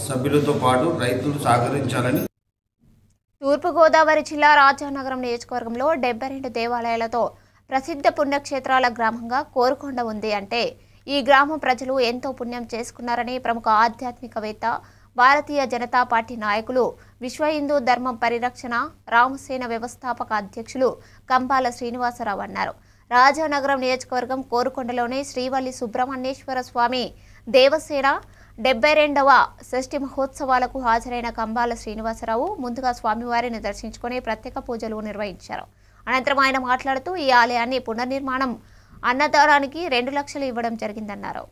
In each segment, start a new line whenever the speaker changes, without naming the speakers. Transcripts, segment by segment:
సభ్యులతో పాటు రైతులు సహకరించాలని.
తూర్పుగోదావరి జిల్లా రాజానగరం నియోజకవర్గంలో 72 దేవాలయాలతో ప్రసిద్ధ పుణ్యక్షేత్రాల గ్రామంగా కోరుకొండ ఉంది అంటే ఈ గ్రామం ప్రజలు ఎంతో పుణ్యం చేసుకున్నారని ప్రముఖ ఆధ్యాత్మికవేత్త, భారతీయ జనతా పార్టీ నాయకులు, విశ్వ హిందూ ధర్మం పరిరక్షణ రామసేన వ్యవస్థాపక అధ్యక్షులు కంబాల శ్రీనివాసరావు అన్నారు. రాజానగరం నియోజకవర్గం కోరుకొండలోని శ్రీవల్లి సుబ్రహ్మణ్యేశ్వర స్వామి దేవసేన 72వ షష్ఠి మహోత్సవాలకు హాజరైన కంబాల శ్రీనివాసరావు ముందుగా స్వామివారిని దర్శించుకుని ప్రత్యేక పూజలు నిర్వహించారు. అనంతరం ఆయన మాట్లాడుతూ ఈ ఆలయాన్ని పునర్నిర్మాణం, అన్నదానానికి 2 లక్షలు ఇవ్వడం జరిగిందన్నారు.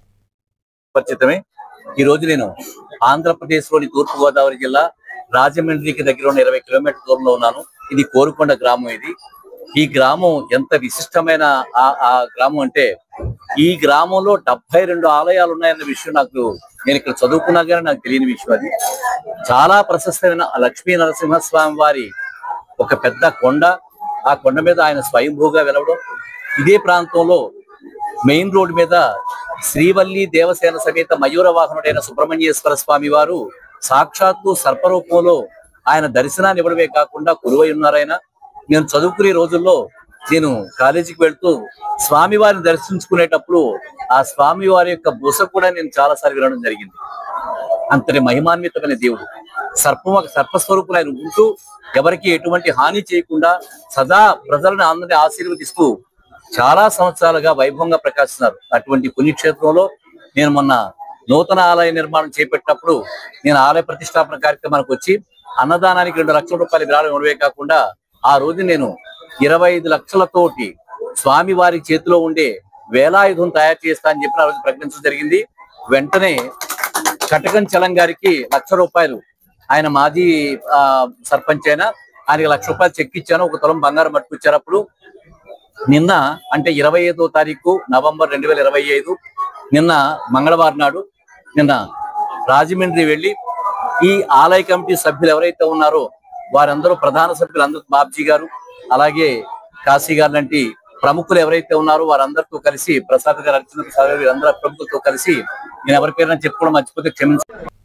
ఈ రోజు నేను ఆంధ్రప్రదేశ్ లోని తూర్పు గోదావరి జిల్లా రాజమండ్రికి దగ్గర ఉన్న 20 కిలోమీటర్ల దూరంలో ఉన్నాను. ఇది కోరుకొండ గ్రామం. ఈ గ్రామం ఎంత విశిష్టమైన ఆ గ్రామం అంటే ఈ గ్రామంలో 72 ఆలయాలు ఉన్నాయన్న విషయం నేను ఇక్కడ చదువుకున్నా కానీ నాకు తెలియని విషయం. అది చాలా ప్రశస్తమైన లక్ష్మీ నరసింహస్వామి వారి ఒక పెద్ద కొండ. ఆ కొండ మీద ఆయన స్వయంభూగా వెలవడం. ఇదే ప్రాంతంలో మెయిన్ రోడ్ మీద శ్రీవల్లి దేవసేన సమేత మయూర వాహనుడైన సుబ్రహ్మణ్యేశ్వర స్వామి వారు సాక్షాత్తు సర్పరూపంలో ఆయన దర్శనాన్ని ఇవ్వడమే కాకుండా కొలువై ఉన్నారు. ఆయన నేను చదువుకునే రోజుల్లో నేను కాలేజీకి వెళ్తూ స్వామివారిని దర్శించుకునేటప్పుడు ఆ స్వామివారి యొక్క బుస కూడా నేను చాలాసార్లు వినడం జరిగింది. అంతటి మహిమాన్వితమైన దేవుడు, సర్పస్వరూపులు ఆయన ఉంటూ ఎవరికి ఎటువంటి హాని చేయకుండా సదా ప్రజలను అందరినీ ఆశీర్వదిస్తూ చాలా సంవత్సరాలుగా వైభవంగా ప్రకాశిస్తున్నారు. అటువంటి పుణ్యక్షేత్రంలో నేను మొన్న నూతన ఆలయ నిర్మాణం చేపట్టినప్పుడు నేను ఆలయ ప్రతిష్టాపన కార్యక్రమానికి వచ్చి అన్నదానానికి 2 లక్షల రూపాయలు విరాళం ఇవ్వడమే కాకుండా ఆ రోజు నేను 25 లక్షలతోటి స్వామివారి చేతిలో ఉండే వేలాయుధం తయారు చేస్తా అని చెప్పి ఆ రోజు ప్రకటించడం జరిగింది. వెంటనే కటకం చలం గారికి 1 లక్ష రూపాయలు, ఆయన మాజీ సర్పంచ్ అయినా, ఆయనకి 1 లక్ష రూపాయలు చెక్ ఇచ్చాను. 1 తులం బంగారం పట్టుకొచ్చారు. అప్పుడు నిన్న అంటే 25వ తారీఖు నవంబర్ 2025 నిన్న మంగళవారం నాడు నిన్న రాజమండ్రి వెళ్ళి ఈ ఆలయ కమిటీ సభ్యులు ఎవరైతే ఉన్నారో వారందరూ, ప్రధాన సభ్యులు అందరూ, బాబ్జీ గారు అలాగే కాశీ గారు లాంటి ప్రముఖులు ఎవరైతే ఉన్నారో వారందరితో కలిసి, ప్రసాద్ గారు, అర్చన ప్రసాద్ గారు, వీరందరూ ప్రముఖులతో కలిసి, నేను ఎవరి పేరున చెప్పుకోవడం మర్చిపోతే క్షమించాను.